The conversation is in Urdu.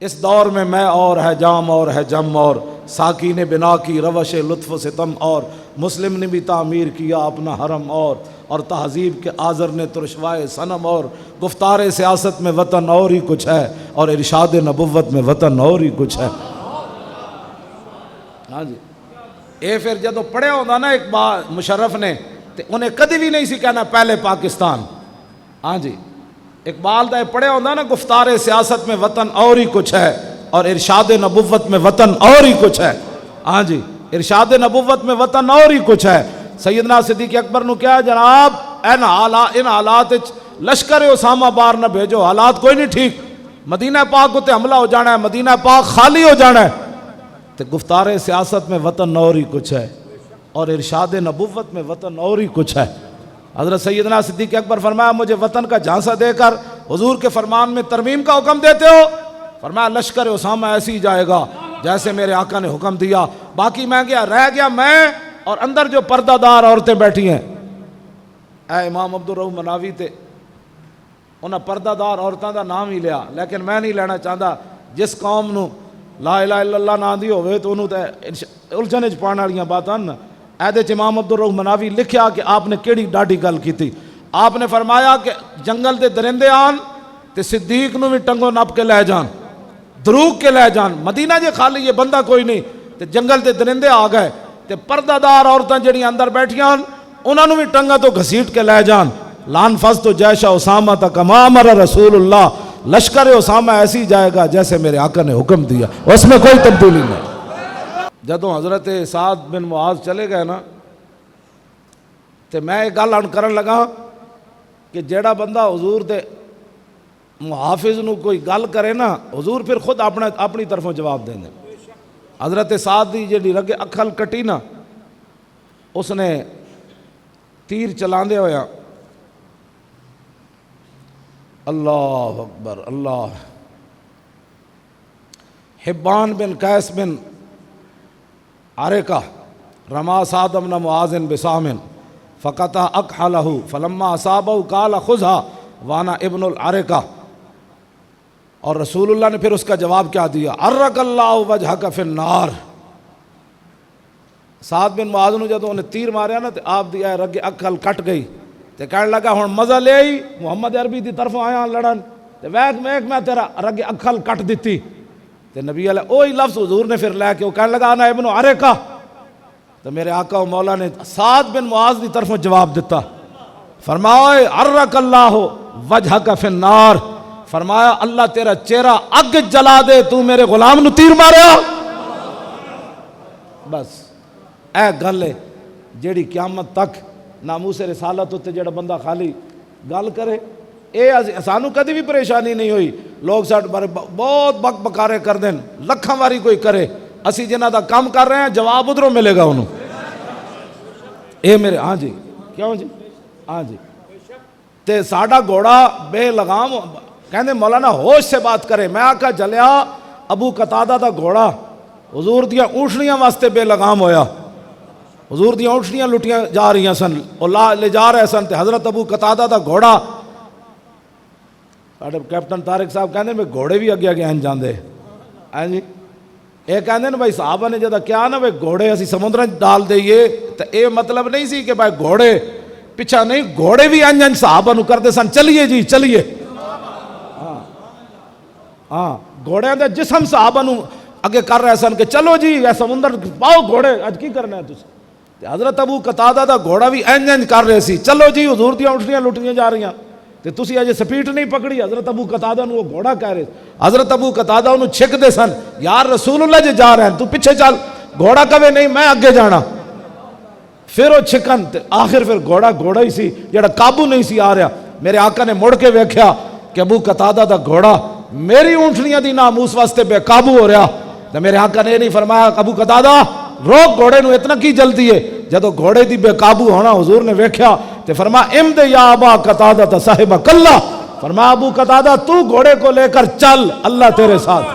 اس دور میں اور ہے جام اور ہے جم اور ساکی نے بنا کی روش لطف و ستم اور مسلم نے بھی تعمیر کیا اپنا حرم اور تہذیب کے آذر نے ترشوائے صنم اور گفتار سیاست میں وطن اور ہی کچھ ہے اور ارشاد نبوت میں وطن اور ہی کچھ ہے۔ ہاں جی، اے پھر جدو پڑھیا ہوتا نا اقبال مشرف نے تے انہیں کدی بھی نہیں سی کہنا پہلے پاکستان۔ ہاں جی، اقبال دا پڑھیا ہوتا نا گفتار سیاست میں وطن اور ہی کچھ ہے اور ارشاد نبوت میں وطن اور ہی کچھ ہے۔ ہاں جی، ارشاد نبوت میں وطن اور ہی کچھ ہے۔ سیدنا صدیق اکبر نو کیا جناب ان حالات لشکر اسامہ بار نہ بھیجو، حالات کوئی نہیں ٹھیک، مدینہ پاک کو تے حملہ ہو جانا ہے، مدینہ پاک خالی ہو جانا ہے، تے گفتار سیاست میں وطن اور ہی کچھ ہے اور ارشاد نبوت میں وطن اور ہی کچھ ہے۔ حضرت سیدنا صدیق اکبر فرمایا مجھے وطن کا جھانسا دے کر حضور کے فرمان میں ترمیم کا حکم دیتے ہو؟ فرمایا لشکر اسامہ ایسے ہی جائے گا جیسے میرے آقا نے حکم دیا، باقی میں رہ گیا میں اور اندر جو پردہ دار عورتیں بیٹھی ہیں۔ اے امام عبدالرؤف مناوی تے انہاں پردہ دار عورتوں دا نام ہی لیا، لیکن میں نہیں لینا چاہتا جس قوم نو لا الہ الا اللہ نہ دی ہوئے تو انہوں تے الجھن وچ پانے والیاں باتاں نا۔ ایدے چ امام عبدالرؤف مناوی لکھیا کہ آپ نے کیڑی ڈاڈی گل کی تھی۔ آپ نے فرمایا کہ جنگل دے درندے آن تے صدیق نو بھی ٹنگو نپ کے لے جان، دروگ کے لے جان، مدینہ جے خالی یہ بندہ کوئی نہیں تے جنگل دے درندے آ گئے تے پردہ دار عورتاں جڑی اندر بیٹھیاں انہاں نو بھی ٹنگا تو گھسیٹ کے لے جان۔ لان فض تو جیشا اسامہ تک کما امر رسول اللہ، لشکر اسامہ ایسی جائے گا جیسے میرے آقا نے حکم دیا، اس میں کوئی تبدیلی نہیں۔ جدوں حضرت سعد بن معاذ چلے گئے نا تے میں ایک گل کرن لگا کہ جیڑا بندہ حضور دے محافظ نو کوئی گل کرے نا حضور پھر خود اپنی طرفوں جواب دیں دے۔ حضرت سعد دی جیڑی رگے اکھل کٹی نا اس نے تیر چلاندے ہویا اللہ اکبر اللہ، حبان بن قیس بن عارقہ رما سعد بن معاذ بسام فقطع اکحلہ فلما اصابہ قال خذھا وانا ابن العارقہ، اور رسول اللہ نے پھر اس کا جواب کیا دیا، عرق اللہ وجہک فی النار۔ سعد بن معاذ نے جدوں انہیں تیر ماریا نا تے آپ دی رگے اکھل کٹ گئی تے کہنے لگا ہن مزہ لے آئی محمد عربی دی طرف آیا لڑن تے ویکھ میں تیرا رگے اکھل کٹ دیتی تے نبی علیہ اوہی لفظ حضور نے پھر لے کے وہ کہنے لگا انا ابن عارقہ، تو میرے آقا و مولا نے سعد بن معاذ دی طرف جواب دیتا، فرمایا عرق اللہ وجہک فی النار، فرمایا اللہ تیرا چہرہ اگ جلا دے تو میرے غلام نو تیر ماریا۔ بس اے گل ہے جیڑی قیامت تک ناموس رسالت ہوتے جڑا بندہ خالی گل کرے، اے سانو کدی بھی پریشانی نہیں ہوئی، لوگ ساڈے بارے بہت بک بکارے کر دیں لکھاں واری کوئی کرے، اسی جنہ دا کام کر رہے ہیں جواب ادھروں ملے گا انہوں۔ اے میرے ہاں جی کیوں جی ہاں جی تے ساڈا گھوڑا بے لگام کہندے مولانا ہوش سے بات کرے، میں آقا جلیا ابو قتادہ دا گھوڑا حضور دیاں اونٹنیاں واسطے بے لگام ہویا، حضور دیاں اونٹنیاں لٹیاں جا رہی سن اور لے جا رہے سن تے حضرت ابو قتادہ دا گھوڑا، ساڈے کیپٹن طارق صاحب کہندے میں گھوڑے بھی اگے ہیں جاندے ہیں جی، اے کہندے نا بھائی صحابہ نے جدا کیا نا بھائی گھوڑے اسی سمندر ڈال دئیے تو اے مطلب نہیں سی کہ بھائی گھوڑے پیچھا نہیں، گھوڑے بھی انجن صحابہ نو کردے سن چلیے جی چلیے، ہاں گھوڑے دے جسم صحابہ نو اگے کر رہے سن کہ چلو جی اے سمندر پاؤ گھوڑے اج کی کرنا ہے تسی۔ حضرت ابو قتادہ دا گھوڑا بھی انجن کر رہے سی چلو جی حضور دیاں اونٹنیاں لٹیاں جا رہی ہیں تے تسی اجے سپیڈ نہیں پکڑی، حضرت ابو قتادہ نو وہ گھوڑا کہہ رہے، حضرت ابو قتادہ انہوں چھک دے سن یار رسول اللہ جے جا رہے ہیں تو پیچھے چل، گھوڑا کہے نہیں میں اگے جانا، پھر وہ چھکن آخر پھر گھوڑا ہی سی جڑا قابو نہیں سی آ رہا۔ میرے آقا نے مڑ کے ویکھیا کہ ابو قتادہ دا گھوڑا میری اونٹنیاں دی ناموس واسطے بے قابو ہو رہا، تو میرے آقا نے نہیں فرمایا ابو قتادہ روک گھوڑے نو اتنا کی جلدی ہے، جدو گھوڑے دی بے قابو ہونا حضور نے ویکھیا تے فرمایا امد یا ابا قتادہ صاحب کلہ، فرمایا ابو قتادہ تو گھوڑے کو لے کر چل اللہ تیرے ساتھ۔